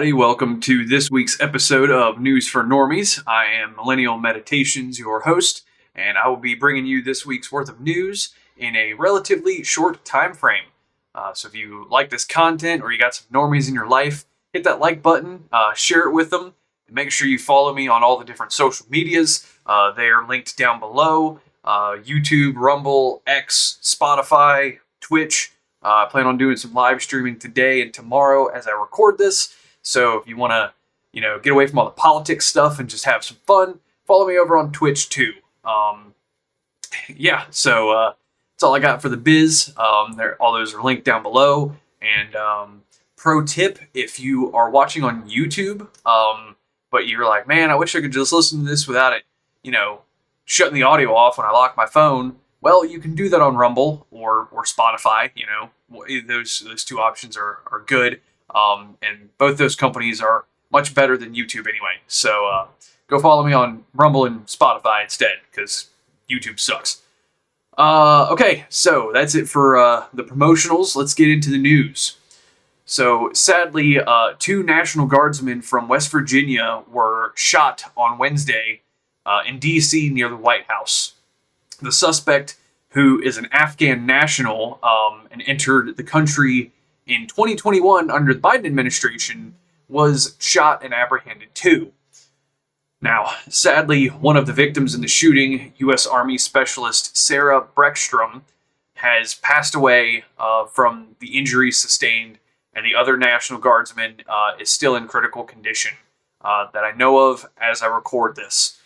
everybody. Welcome to this week's episode of News for Normies. I am Millennial Meditations, your host, and I will be bringing you this week's worth of news in a relatively short time frame. So if you like this content or you got some normies in your life, hit that like button, share it with them, and make sure you follow me on all the different social medias. They are linked down below. YouTube, Rumble, X, Spotify, Twitch. I plan on doing some live streaming today and tomorrow as I record this. So if you want to, get away from all the politics stuff and just have some fun, follow me over on Twitch too. That's all I got for the biz. All those are linked down below. And pro tip, if you are watching on YouTube, but you're like, man, I wish I could just listen to this without it, shutting the audio off when I lock my phone. Well, you can do that on Rumble or Spotify. Those two options are good. And both those companies are much better than YouTube anyway. So go follow me on Rumble and Spotify instead, because YouTube sucks. Okay, so that's it for the promotionals. Let's get into the news. So sadly, 2 National Guardsmen from West Virginia were shot on Wednesday in D.C. near the White House. The suspect, who is an Afghan national and entered the country in 2021 under the Biden administration, was shot and apprehended too. Now, sadly, one of the victims in the shooting, U.S. Army Specialist Sarah Breckstrom, has passed away from the injuries sustained, and the other National Guardsman is still in critical condition that I know of as I record this.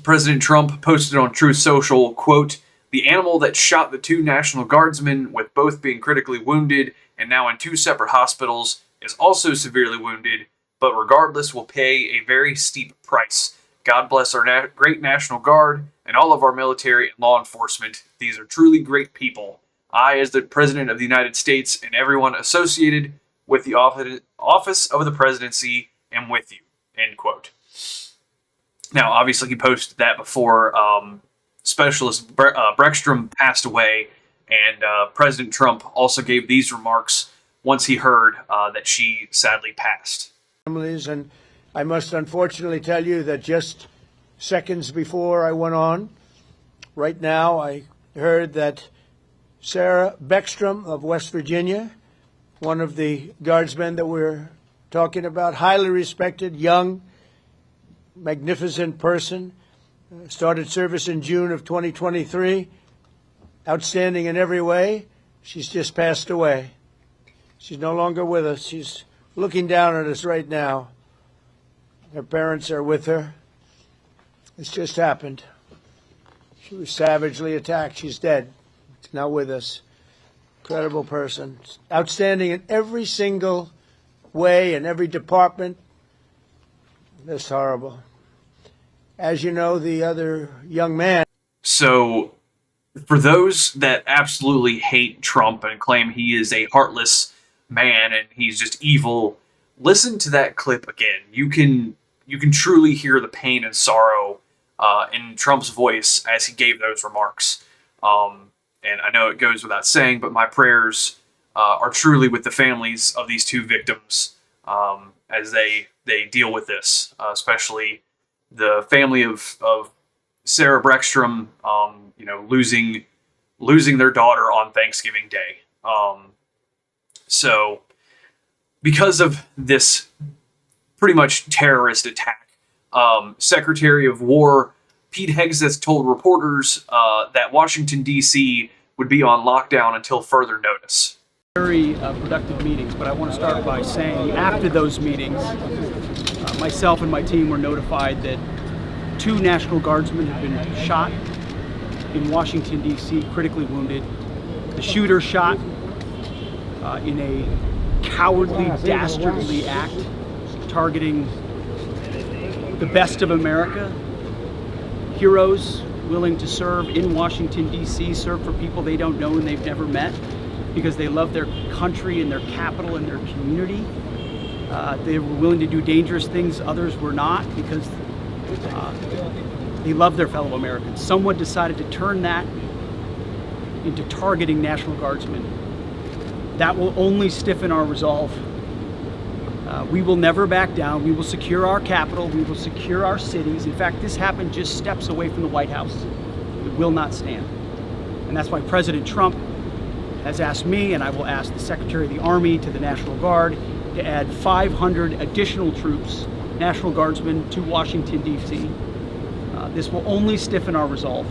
President Trump posted on Truth Social, quote, "The animal that shot the 2 National Guardsmen, with both being critically wounded and now in 2 separate hospitals, is also severely wounded, but regardless will pay a very steep price. God bless our great National Guard and all of our military and law enforcement. These are truly great people. I, as the President of the United States, and everyone associated with the office of the presidency, am with you," end quote. Now, obviously, he posted that before Specialist Breckstrom passed away, and President Trump also gave these remarks once he heard that she sadly passed. Families, and I must unfortunately tell you that just seconds before I went on, right now, I heard that Sarah Breckstrom of West Virginia, one of the guardsmen that we're talking about, highly respected, young, magnificent person, started service in June of 2023, outstanding in every way. She's just passed away. She's no longer with us. She's looking down at us right now. Her parents are with her. It's just happened. She was savagely attacked. She's dead. She's not with us. Incredible person. Outstanding in every single way, in every department. That's horrible. As you know, the other young man. So, for those that absolutely hate Trump and claim he is a heartless man and he's just evil, listen to that clip again. You can truly hear the pain and sorrow in Trump's voice as he gave those remarks. And I know it goes without saying, but my prayers are truly with the families of these 2 victims as they deal with this, especially the family of Sarah Breckstrom, losing their daughter on Thanksgiving Day. So because of this pretty much terrorist attack, Secretary of War Pete Hegseth told reporters that Washington, D.C. would be on lockdown until further notice. Very productive meetings, but I want to start by saying after those meetings, myself and my team were notified that 2 National Guardsmen had been shot in Washington, D.C., critically wounded. The shooter shot in a cowardly, dastardly act targeting the best of America, heroes willing to serve in Washington, D.C., serve for people they don't know and they've never met because they love their country and their capital and their community. They were willing to do dangerous things others were not because they love their fellow Americans. Someone decided to turn that into targeting National Guardsmen. That will only stiffen our resolve We will never back down. We will secure our capital. We will secure our cities. In fact, this happened just steps away from the White House. It will not stand. And that's why President Trump has asked me, and I will ask the Secretary of the Army to the National Guard, to add 500 additional troops, National Guardsmen, to Washington, D.C. This will only stiffen our resolve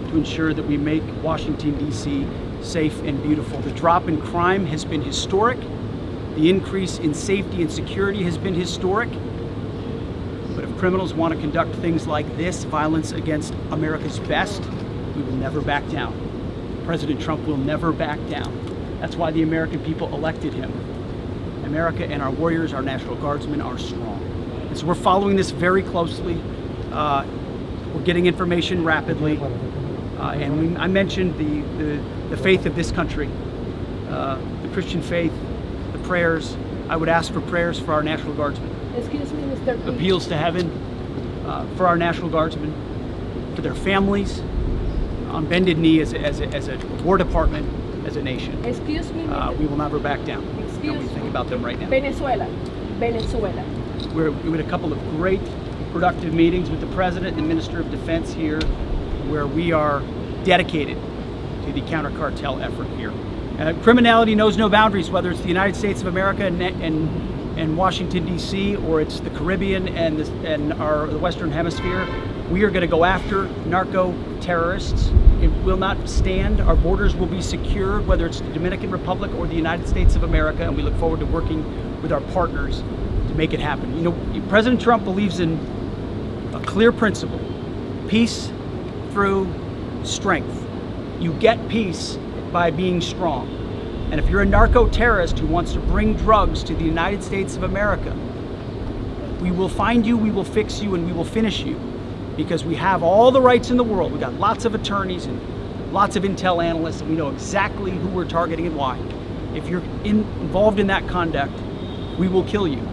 to ensure that we make Washington, D.C. safe and beautiful. The drop in crime has been historic. The increase in safety and security has been historic. But if criminals want to conduct things like this, violence against America's best, we will never back down. President Trump will never back down. That's why the American people elected him. America and our warriors, our National Guardsmen, are strong. And so we're following this very closely. We're getting information rapidly. I mentioned the faith of this country, the Christian faith, the prayers. I would ask for prayers for our National Guardsmen. Excuse me, Mr. P. Appeals to heaven for our National Guardsmen, for their families, on bended knee as a War Department, as a nation. Excuse me, We will never back down. Excuse And we think about them right now. Venezuela. We had a couple of great, productive meetings with the President and Minister of Defense here, where we are dedicated to the counter-cartel effort here. Criminality knows no boundaries, whether it's the United States of America and Washington, D.C., or it's the Caribbean and the Western Hemisphere. We are going to go after narco-terrorists. It will not stand. Our borders will be secure, whether it's the Dominican Republic or the United States of America, and we look forward to working with our partners to make it happen. You know, President Trump believes in a clear principle: peace through strength. You get peace by being strong. And if you're a narco-terrorist who wants to bring drugs to the United States of America, we will find you, we will fix you, and we will finish you, because we have all the rights in the world. We've got lots of attorneys and lots of intel analysts, and we know exactly who we're targeting and why. If you're involved in that conduct, we will kill you.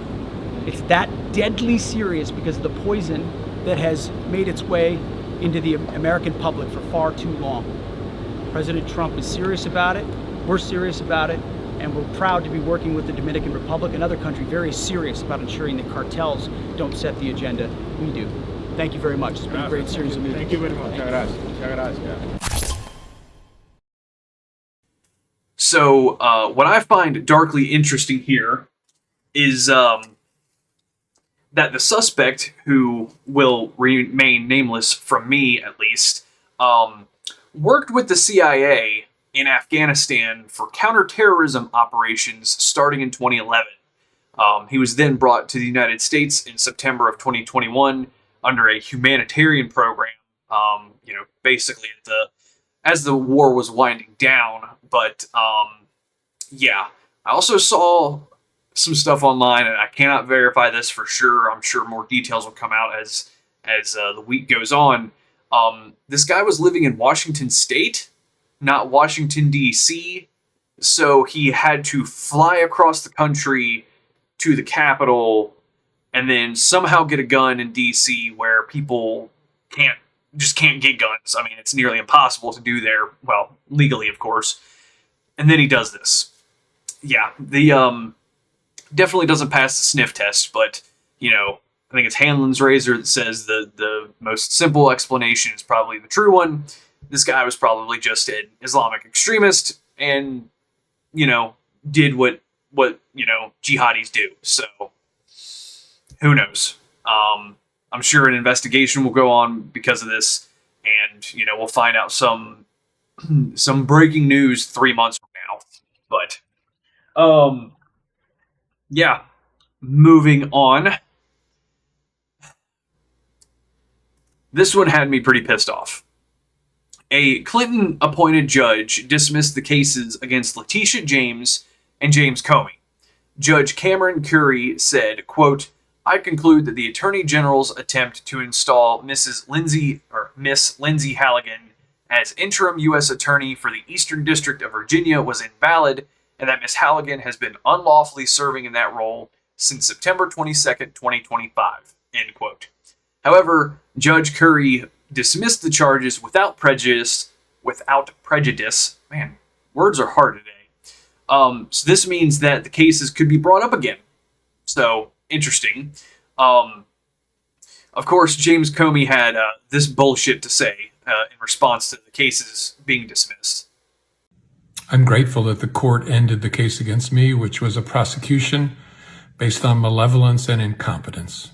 It's that deadly serious because of the poison that has made its way into the American public for far too long. President Trump is serious about it. We're serious about it. And we're proud to be working with the Dominican Republic, another country very serious about ensuring that cartels don't set the agenda. We do. Thank you very much. It's been a great series of meetings. Thank you very much. Muchas gracias. Muchas gracias. So what I find darkly interesting here is that the suspect, who will remain nameless from me at least, worked with the CIA in Afghanistan for counterterrorism operations starting in 2011. He was then brought to the United States in September of 2021 under a humanitarian program, basically as the war was winding down. But yeah, I also saw some stuff online, and I cannot verify this for sure. I'm sure more details will come out as the week goes on. This guy was living in Washington State, not Washington, D.C., so he had to fly across the country to the Capitol and then somehow get a gun in D.C. where people can't get guns. I mean, it's nearly impossible to do there, well, legally, of course. And then he does this. Yeah, the definitely doesn't pass the sniff test, but, I think it's Hanlon's razor that says the most simple explanation is probably the true one. This guy was probably just an Islamic extremist and, did what jihadis do. So, who knows? I'm sure an investigation will go on because of this, and, we'll find out some breaking news 3 months from now. But, yeah, moving on. This one had me pretty pissed off. A Clinton-appointed judge dismissed the cases against Letitia James and James Comey. Judge Cameron Curry said, quote, "I conclude that the Attorney General's attempt to install Miss Lindsay Halligan as interim U.S. Attorney for the Eastern District of Virginia was invalid, and that Miss Halligan has been unlawfully serving in that role since September 22nd, 2025, end quote. However, Judge Curry dismissed the charges without prejudice. Man, words are hard today. So this means that the cases could be brought up again. So, interesting. Um, of course, James Comey had this bullshit to say in response to the cases being dismissed. I'm grateful that the court ended the case against me, which was a prosecution based on malevolence and incompetence,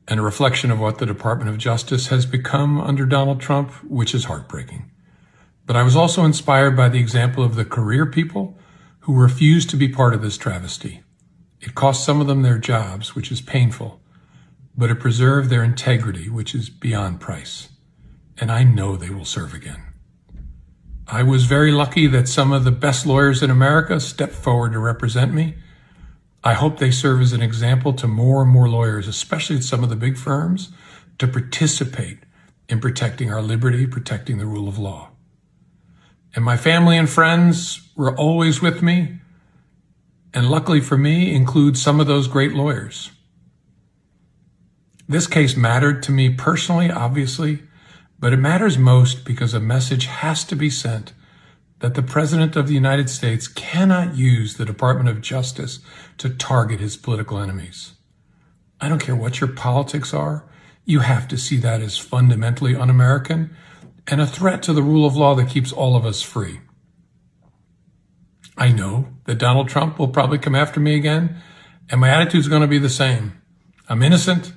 and a reflection of what the Department of Justice has become under Donald Trump, which is heartbreaking. But I was also inspired by the example of the career people who refused to be part of this travesty. It cost some of them their jobs, which is painful, but it preserved their integrity, which is beyond price. And I know they will serve again. I was very lucky that some of the best lawyers in America stepped forward to represent me. I hope they serve as an example to more and more lawyers, especially at some of the big firms, to participate in protecting our liberty, protecting the rule of law. And my family and friends were always with me, and luckily for me, include some of those great lawyers. This case mattered to me personally, obviously, but it matters most because a message has to be sent that the President of the United States cannot use the Department of Justice to target his political enemies. I don't care what your politics are, you have to see that as fundamentally un-American and a threat to the rule of law that keeps all of us free. I know that Donald Trump will probably come after me again, and my attitude is going to be the same. I'm innocent,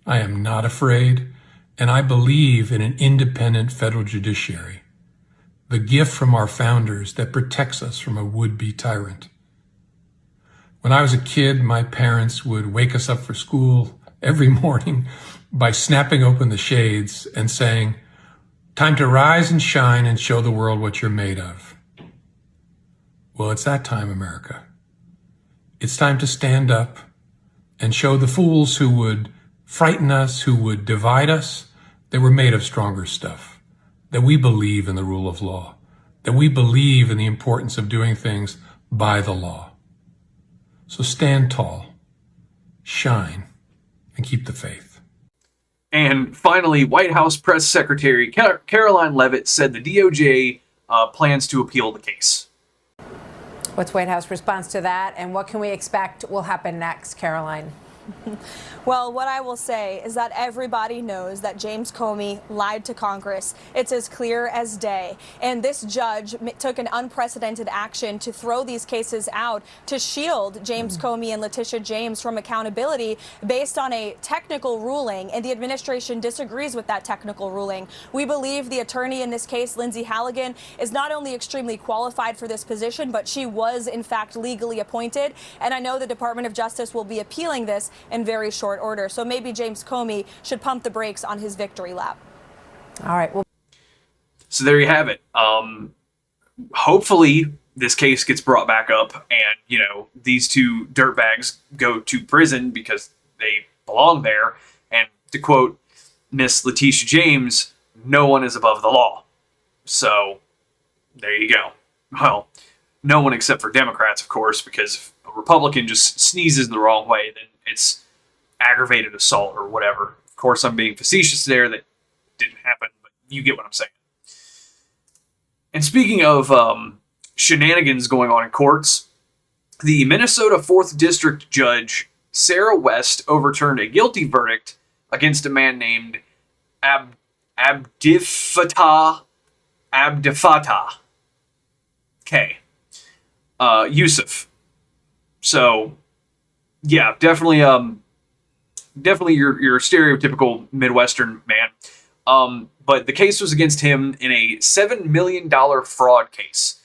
I am not afraid, and I believe in an independent federal judiciary, the gift from our founders that protects us from a would-be tyrant. When I was a kid, my parents would wake us up for school every morning by snapping open the shades and saying, "Time to rise and shine and show the world what you're made of." Well, it's that time, America. It's time to stand up and show the fools who would frighten us, who would divide us, that we're made of stronger stuff, that we believe in the rule of law, that we believe in the importance of doing things by the law. So stand tall, shine, and keep the faith. And finally, White House Press Secretary Caroline Leavitt said the DOJ plans to appeal the case. What's White House response to that, and what can we expect will happen next, Caroline? Well, what I will say is that everybody knows that James Comey lied to Congress. It's as clear as day. And this judge took an unprecedented action to throw these cases out to shield James Comey and Letitia James from accountability based on a technical ruling, and the administration disagrees with that technical ruling. We believe the attorney in this case, Lindsay Halligan, is not only extremely qualified for this position, but she was in fact legally appointed. And I know the Department of Justice will be appealing this in very short order. So maybe James Comey should pump the brakes on his victory lap. All right. Well, so there you have it. Hopefully this case gets brought back up and, these two dirtbags go to prison because they belong there. And to quote Miss Letitia James, no one is above the law. So there you go. Well, no one except for Democrats, of course, because if a Republican just sneezes in the wrong way, then it's aggravated assault or whatever. Of course, I'm being facetious there. That didn't happen, but you get what I'm saying. And speaking of shenanigans going on in courts, the Minnesota 4th District Judge Sarah West overturned a guilty verdict against a man named Abdifatah Yusuf. So, yeah, definitely your stereotypical Midwestern man. But the case was against him in a $7 million fraud case.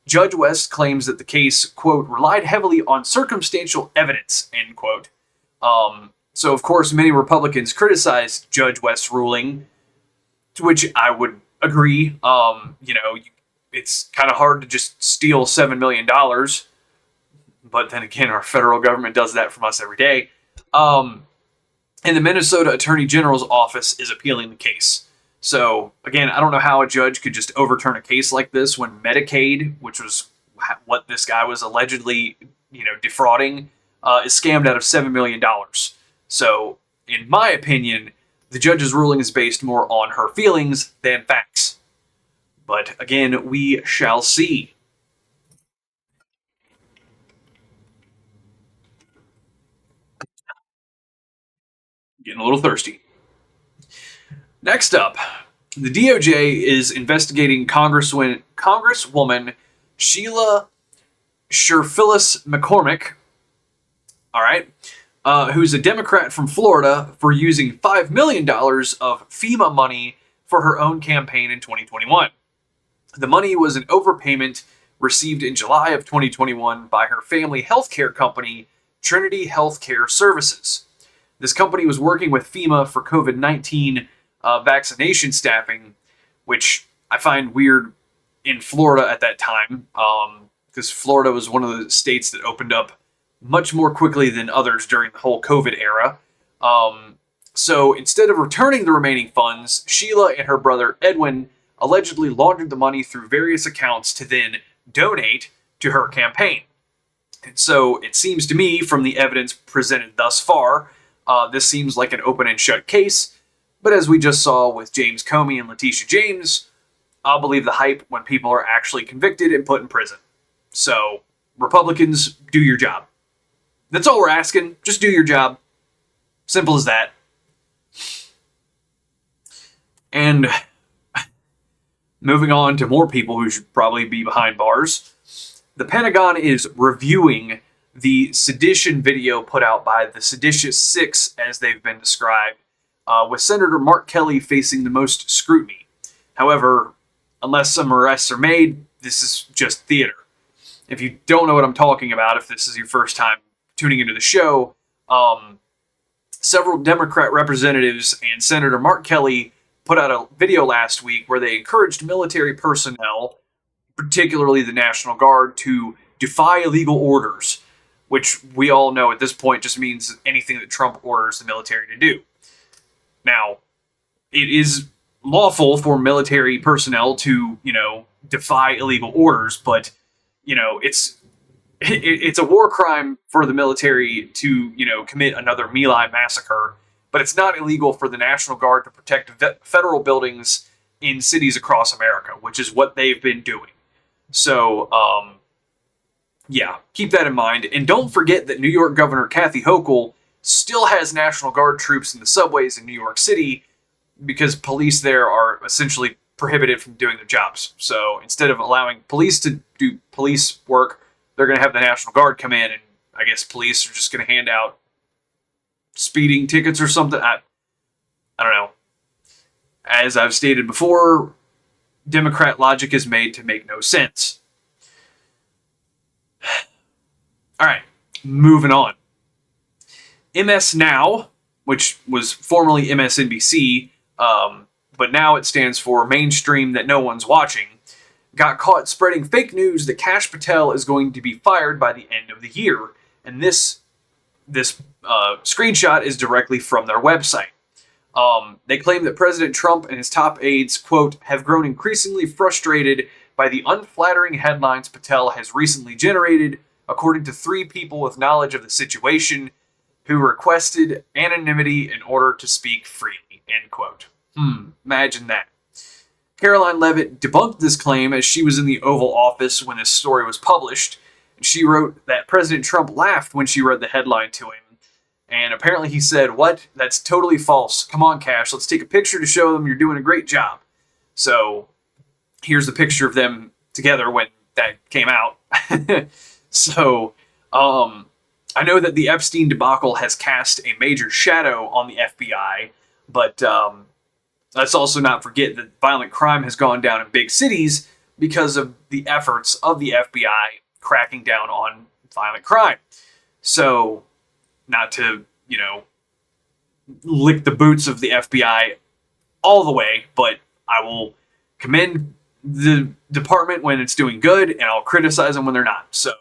Judge West claims that the case, quote, relied heavily on circumstantial evidence, end quote. So, of course, many Republicans criticized Judge West's ruling, to which I would agree. It's kind of hard to just steal $7 million. But then again, our federal government does that from us every day. And the Minnesota Attorney General's office is appealing the case. So, again, I don't know how a judge could just overturn a case like this when Medicaid, which was what this guy was allegedly, defrauding, is scammed out of $7 million. So, in my opinion, the judge's ruling is based more on her feelings than facts. But, again, we shall see. Getting a little thirsty. Next up, the DOJ is investigating Congresswoman Sheila Sherfilis McCormick, all right, who's a Democrat from Florida, for using $5 million of FEMA money for her own campaign in 2021. The money was an overpayment received in July of 2021 by her family healthcare company, Trinity Healthcare Services. This company was working with FEMA for COVID-19 vaccination staffing, which I find weird in Florida at that time, because Florida was one of the states that opened up much more quickly than others during the whole COVID era. So instead of returning the remaining funds, Sheila and her brother Edwin allegedly laundered the money through various accounts to then donate to her campaign. And so it seems to me, from the evidence presented thus far, this seems like an open and shut case. But as we just saw with James Comey and Letitia James, I'll believe the hype when people are actually convicted and put in prison. So, Republicans, do your job. That's all we're asking. Just do your job. Simple as that. And moving on to more people who should probably be behind bars. The Pentagon is reviewing the sedition video put out by the Seditious Six, as they've been described, with Senator Mark Kelly facing the most scrutiny. However, unless some arrests are made, this is just theater. If you don't know what I'm talking about, if this is your first time tuning into the show, several Democrat representatives and Senator Mark Kelly put out a video last week where they encouraged military personnel, particularly the National Guard, to defy illegal orders, which we all know at this point just means anything that Trump orders the military to do. Now, it is lawful for military personnel to, defy illegal orders, but, it's a war crime for the military to, commit another My Lai massacre, but it's not illegal for the National Guard to protect federal buildings in cities across America, which is what they've been doing. So, keep that in mind. And don't forget that New York Governor Kathy Hochul still has National Guard troops in the subways in New York City because police there are essentially prohibited from doing their jobs. So instead of allowing police to do police work, they're going to have the National Guard come in, and I guess police are just going to hand out speeding tickets or something. I don't know. As I've stated before, Democrat logic is made to make no sense. All right, moving on. MS Now, which was formerly MSNBC, but now it stands for Mainstream That No One's Watching, got caught spreading fake news that Kash Patel is going to be fired by the end of the year. And this screenshot is directly from their website. They claim that President Trump and his top aides, quote, have grown increasingly frustrated by the unflattering headlines Patel has recently generated, according to 3 people with knowledge of the situation who requested anonymity in order to speak freely, end quote. Imagine that. Caroline Leavitt debunked this claim as she was in the Oval Office when this story was published. She wrote that President Trump laughed when she read the headline to him. And apparently he said, "What? That's totally false. Come on, Kash, let's take a picture to show them you're doing a great job." So here's the picture of them together when that came out. So I know that the Epstein debacle has cast a major shadow on the FBI, but let's also not forget that violent crime has gone down in big cities because of the efforts of the FBI cracking down on violent crime. So, not to, lick the boots of the FBI all the way, but I will commend the department when it's doing good, and I'll criticize them when they're not. So,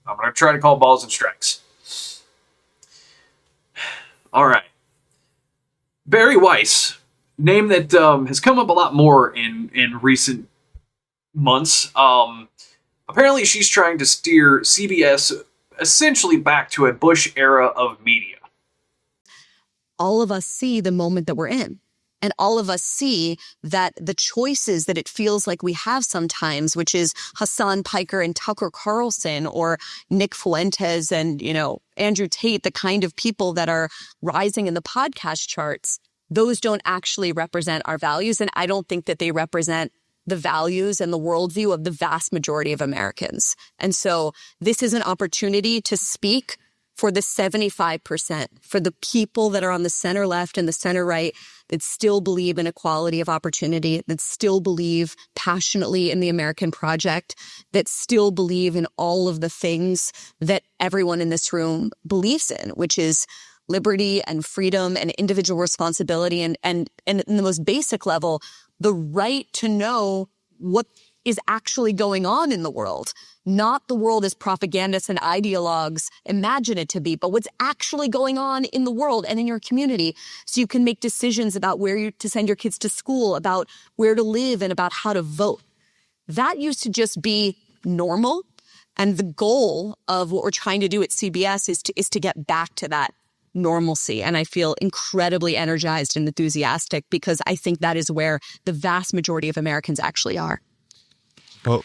I'm going to try to call balls and strikes. All right. Barry Weiss, name that has come up a lot more in recent months. Apparently she's trying to steer CBS essentially back to a Bush era of media. All of us see the moment that we're in. And all of us see that the choices that it feels like we have sometimes, which is Hassan Piker and Tucker Carlson, or Nick Fuentes and, Andrew Tate, the kind of people that are rising in the podcast charts, those don't actually represent our values. And I don't think that they represent the values and the worldview of the vast majority of Americans. And so this is an opportunity to speak for the 75%, for the people that are on the center left and the center right that still believe in equality of opportunity, that still believe passionately in the American project, that still believe in all of the things that everyone in this room believes in, which is liberty and freedom and individual responsibility and in the most basic level, the right to know what is actually going on in the world. Not the world as propagandists and ideologues imagine it to be, but what's actually going on in the world and in your community, so you can make decisions about where to send your kids to school, about where to live, and about how to vote. That used to just be normal. And the goal of what we're trying to do at CBS is to get back to that normalcy. And I feel incredibly energized and enthusiastic because I think that is where the vast majority of Americans actually are. Well,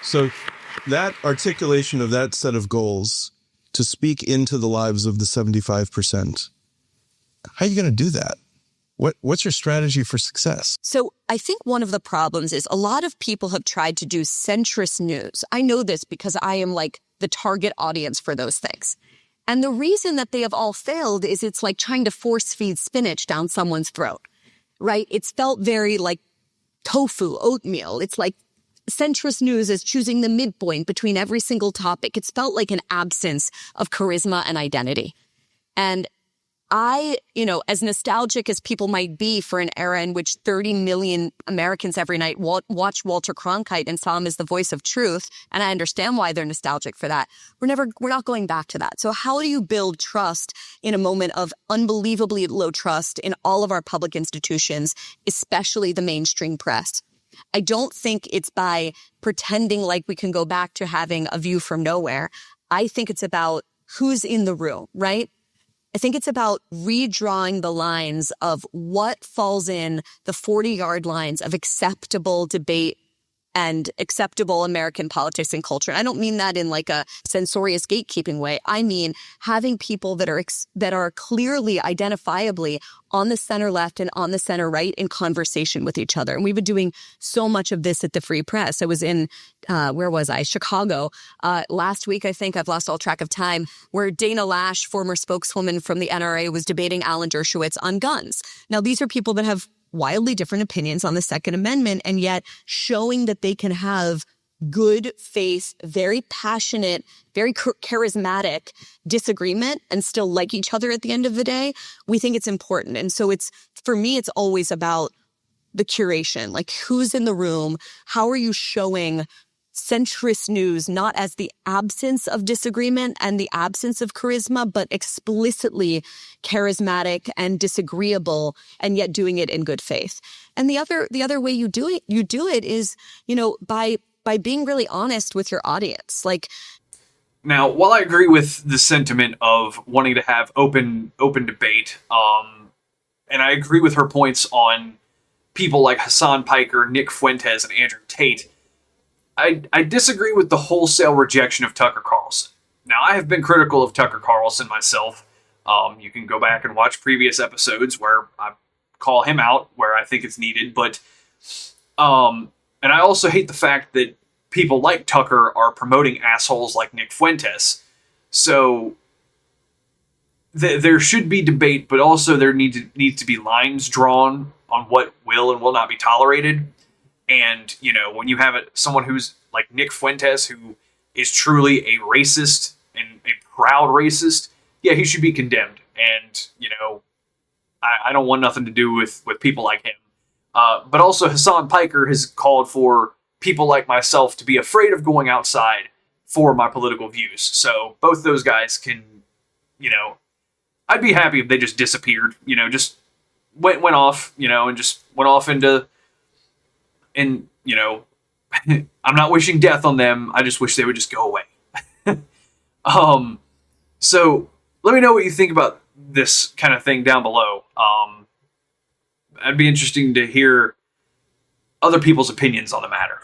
so that articulation of that set of goals to speak into the lives of the 75%, how are you going to do that? What's your strategy for success? So I think one of the problems is a lot of people have tried to do centrist news. I know this because I am like the target audience for those things. And the reason that they have all failed is it's like trying to force feed spinach down someone's throat, right? It's felt very like tofu, oatmeal. It's like centrist news is choosing the midpoint between every single topic. It's felt like an absence of charisma and identity. And I, as nostalgic as people might be for an era in which 30 million Americans every night watched Walter Cronkite and saw him as the voice of truth, and I understand why they're nostalgic for that, we're not going back to that. So how do you build trust in a moment of unbelievably low trust in all of our public institutions, especially the mainstream press? I don't think it's by pretending like we can go back to having a view from nowhere. I think it's about who's in the room, right? I think it's about redrawing the lines of what falls in the 40-yard lines of acceptable debate and acceptable American politics and culture. And I don't mean that in like a censorious gatekeeping way. I mean having people that are clearly identifiably on the center left and on the center right in conversation with each other. And we've been doing so much of this at the Free Press. I was in, Chicago, last week, I think. I've lost all track of time, where Dana Lash, former spokeswoman from the NRA, was debating Alan Dershowitz on guns. Now, these are people that have wildly different opinions on the Second Amendment, and yet showing that they can have good faith, very passionate, very charismatic disagreement and still like each other at the end of the day, we think it's important. And so for me, it's always about the curation, like who's in the room, how are you showing centrist news not as the absence of disagreement and the absence of charisma, but explicitly charismatic and disagreeable, and yet doing it in good faith. And the other way you do it is, by being really honest with your audience. Like, now, while I agree with the sentiment of wanting to have open debate, and I agree with her points on people like Hassan Piker, Nick Fuentes, and Andrew Tate, I disagree with the wholesale rejection of Tucker Carlson. Now, I have been critical of Tucker Carlson myself. You can go back and watch previous episodes where I call him out where I think it's needed. But, and I also hate the fact that people like Tucker are promoting assholes like Nick Fuentes. So there should be debate, but also there needs to be lines drawn on what will and will not be tolerated. And, when you have someone who's like Nick Fuentes, who is truly a racist and a proud racist, yeah, he should be condemned. And, I don't want nothing to do with people like him. But also Hassan Piker has called for people like myself to be afraid of going outside for my political views. So both those guys can, I'd be happy if they just disappeared, just went off, and just went off into... And, I'm not wishing death on them. I just wish they would just go away. So let me know what you think about this kind of thing down below. It'd be interesting to hear other people's opinions on the matter.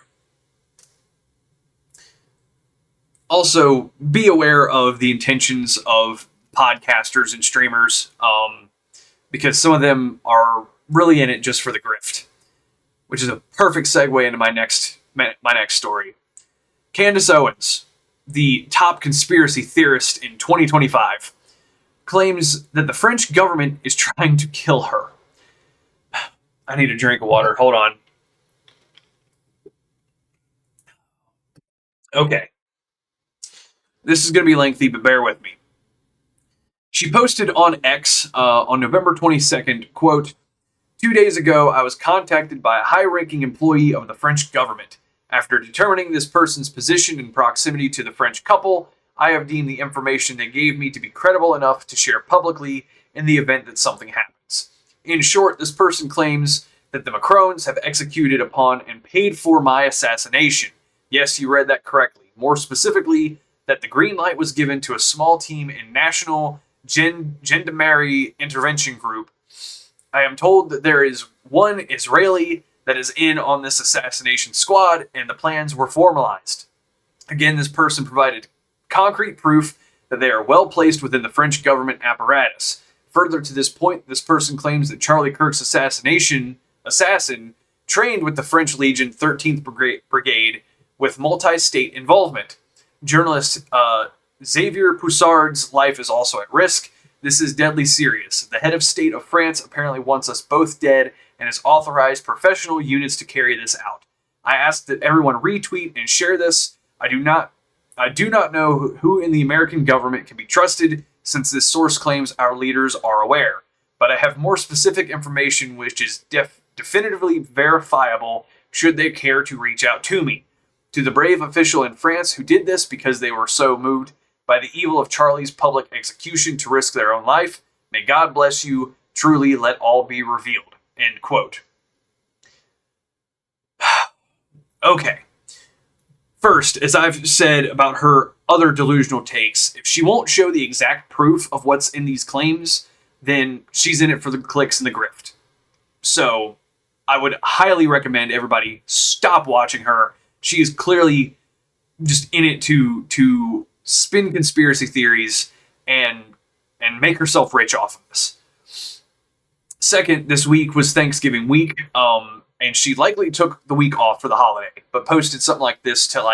Also, be aware of the intentions of podcasters and streamers, because some of them are really in it just for the grift, which is a perfect segue into my next story. Candace Owens, the top conspiracy theorist in 2025, claims that the French government is trying to kill her. I need a drink of water. Hold on. Okay. This is going to be lengthy, but bear with me. She posted on X on November 22nd, quote, 2 days ago, I was contacted by a high-ranking employee of the French government. After determining this person's position and proximity to the French couple, I have deemed the information they gave me to be credible enough to share publicly in the event that something happens. In short, this person claims that the Macrons have executed upon and paid for my assassination. Yes, you read that correctly. More specifically, that the green light was given to a small team in National Gendarmerie Intervention Group. I am told that there is one Israeli that is in on this assassination squad, and the plans were formalized. Again, this person provided concrete proof that they are well placed within the French government apparatus. Further to this point, this person claims that Charlie Kirk's assassin trained with the French Legion 13th Brigade with multi-state involvement. Journalist Xavier Poussard's life is also at risk. This is deadly serious. The head of state of France apparently wants us both dead and has authorized professional units to carry this out. I ask that everyone retweet and share this. I do not know who in the American government can be trusted, since this source claims our leaders are aware. But I have more specific information which is definitively verifiable should they care to reach out to me. To the brave official in France who did this because they were so moved by the evil of Charlie's public execution to risk their own life, may God bless you. Truly, let all be revealed. End quote. Okay. First, as I've said about her other delusional takes, if she won't show the exact proof of what's in these claims, then she's in it for the clicks and the grift. So, I would highly recommend everybody stop watching her. She is clearly just in it to spin conspiracy theories and make herself rich off of this. Second, this week was Thanksgiving week, and she likely took the week off for the holiday, but posted something like this to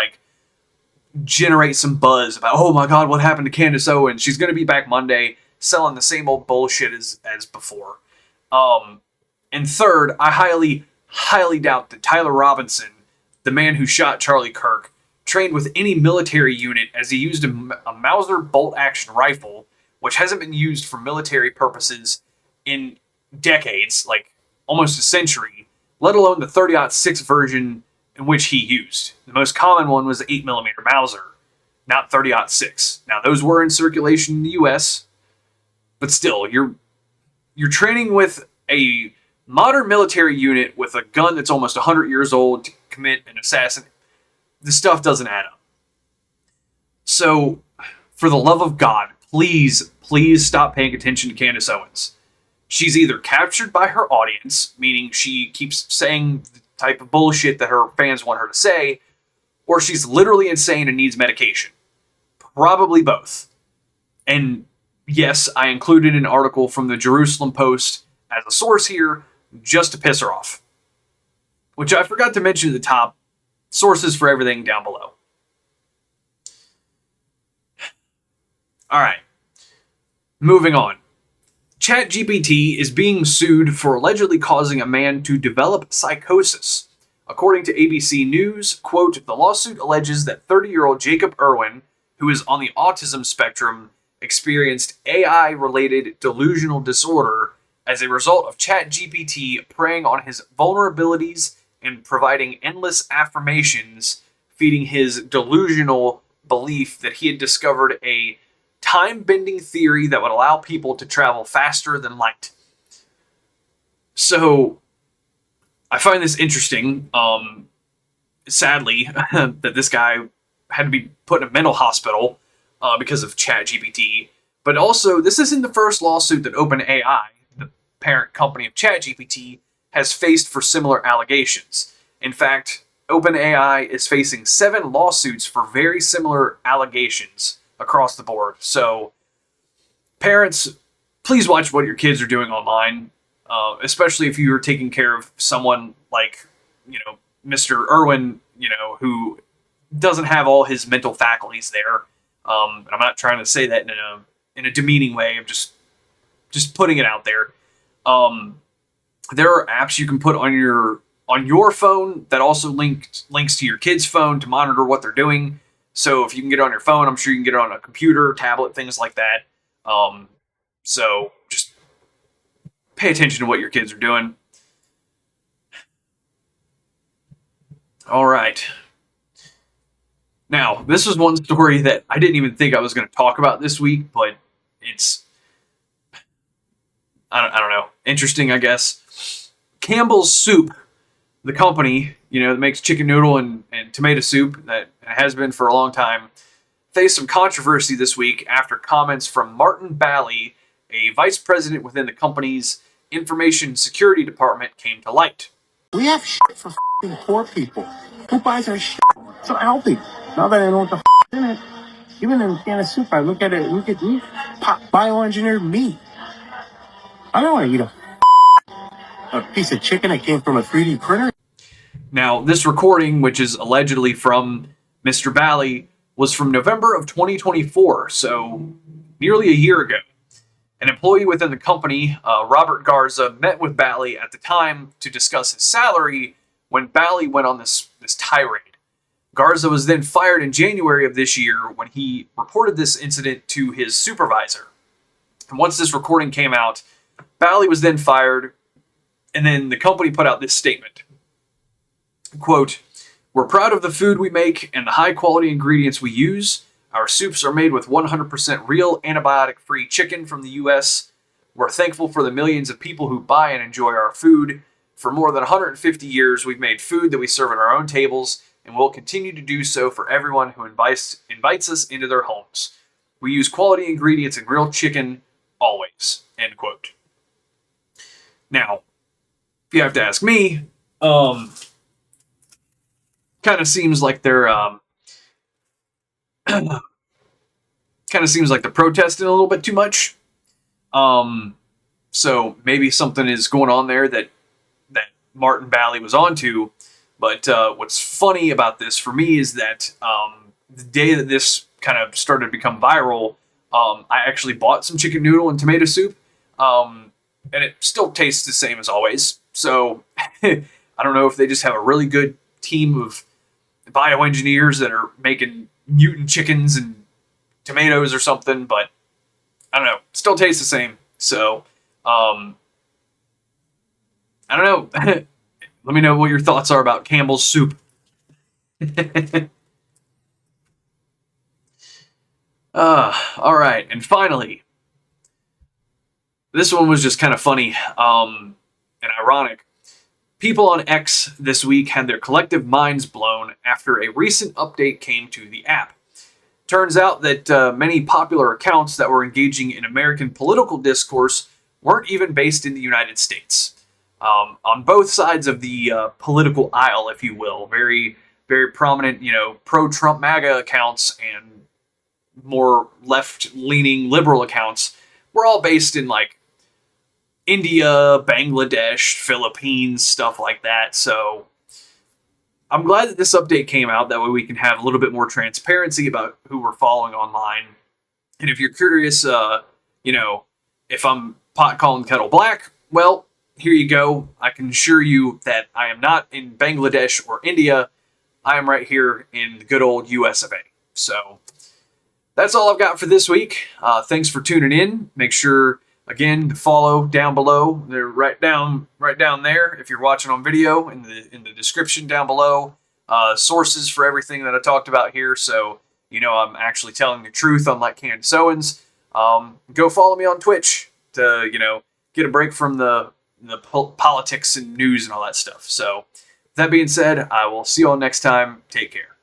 generate some buzz about, oh my god, what happened to Candace Owens? She's going to be back Monday selling the same old bullshit as before. And third, I highly doubt that Tyler Robinson, the man who shot Charlie Kirk, trained with any military unit, as he used a Mauser bolt-action rifle, which hasn't been used for military purposes in decades, almost a century, let alone the 30-06 version in which he used. The most common one was the 8mm Mauser, not 30-06. Now, those were in circulation in the US, but still, you're training with a modern military unit with a gun that's almost 100 years old to commit an assassin. This stuff doesn't add up. So, for the love of God, please stop paying attention to Candace Owens. She's either captured by her audience, meaning she keeps saying the type of bullshit that her fans want her to say, or she's literally insane and needs medication. Probably both. And yes, I included an article from the Jerusalem Post as a source here, just to piss her off. Which I forgot to mention at the top. Sources for everything down below. Alright. Moving on. ChatGPT is being sued for allegedly causing a man to develop psychosis. According to ABC News, quote, the lawsuit alleges that 30-year-old Jacob Irwin, who is on the autism spectrum, experienced AI-related delusional disorder as a result of ChatGPT preying on his vulnerabilities and providing endless affirmations, feeding his delusional belief that he had discovered a time-bending theory that would allow people to travel faster than light. So, I find this interesting, sadly, that this guy had to be put in a mental hospital because of ChatGPT. But also, this isn't the first lawsuit that OpenAI, the parent company of ChatGPT, has faced for similar allegations. In fact, OpenAI is facing 7 lawsuits for very similar allegations across the board. So, parents, please watch what your kids are doing online, especially if you're taking care of someone like, Mr. Irwin, who doesn't have all his mental faculties there. And I'm not trying to say that in a demeaning way. I'm just putting it out there. There are apps you can put on your phone that also links to your kid's phone to monitor what they're doing. So if you can get it on your phone, I'm sure you can get it on a computer, tablet, things like that. So just pay attention to what your kids are doing. All right. Now, this was one story that I didn't even think I was going to talk about this week, but it's, I don't know, interesting, I guess. Campbell's Soup, the company, that makes chicken noodle and tomato soup, that has been for a long time, faced some controversy this week after comments from Martin Bally, a vice president within the company's information security department, came to light. We have shit for poor people. Who buys our shit? So healthy. Now that I know what the in it, even in a can of soup, I look at it, look at me, bioengineered meat. I don't want to eat a piece of chicken that came from a 3D printer. Now, this recording, which is allegedly from Mr. Bally, was from November of 2024, so nearly a year ago. An employee within the company, Robert Garza, met with Bally at the time to discuss his salary when Bally went on this tirade. Garza was then fired in January of this year when he reported this incident to his supervisor. And once this recording came out, Bally was then fired, and then the company put out this statement. Quote, "We're proud of the food we make and the high quality ingredients we use. Our soups are made with 100% real antibiotic-free chicken from the U.S. We're thankful for the millions of people who buy and enjoy our food. For more than 150 years, we've made food that we serve at our own tables, and we'll continue to do so for everyone who invites us into their homes. We use quality ingredients and real chicken always." End quote. Now, if you have to ask me, kind of seems like they're protesting a little bit too much. So maybe something is going on there that Martin Bally was onto. But what's funny about this for me is that the day that this kind of started to become viral, I actually bought some chicken noodle and tomato soup, and it still tastes the same as always. So I don't know if they just have a really good team of bioengineers that are making mutant chickens and tomatoes or something, but I don't know. Still tastes the same. So I don't know. Let me know what your thoughts are about Campbell's Soup. All right. And finally, this one was just kind of funny and ironic. People on X this week had their collective minds blown after a recent update came to the app. Turns out that many popular accounts that were engaging in American political discourse weren't even based in the United States. On both sides of the political aisle, if you will, very, very prominent, pro-Trump MAGA accounts and more left-leaning liberal accounts were all based in India, Bangladesh, Philippines, stuff like that. So I'm glad that this update came out. That way we can have a little bit more transparency about who we're following online. And if you're curious, if I'm pot calling kettle black, well, here you go. I can assure you that I am not in Bangladesh or India. I am right here in the good old US of A. So that's all I've got for this week. Thanks for tuning in. Make sure, again, to follow down below. They're right down there. If you're watching on video, in the description down below, sources for everything that I talked about here. So I'm actually telling the truth, unlike Candace Owens. Go follow me on Twitch to get a break from the politics and news and all that stuff. So that being said, I will see you all next time. Take care.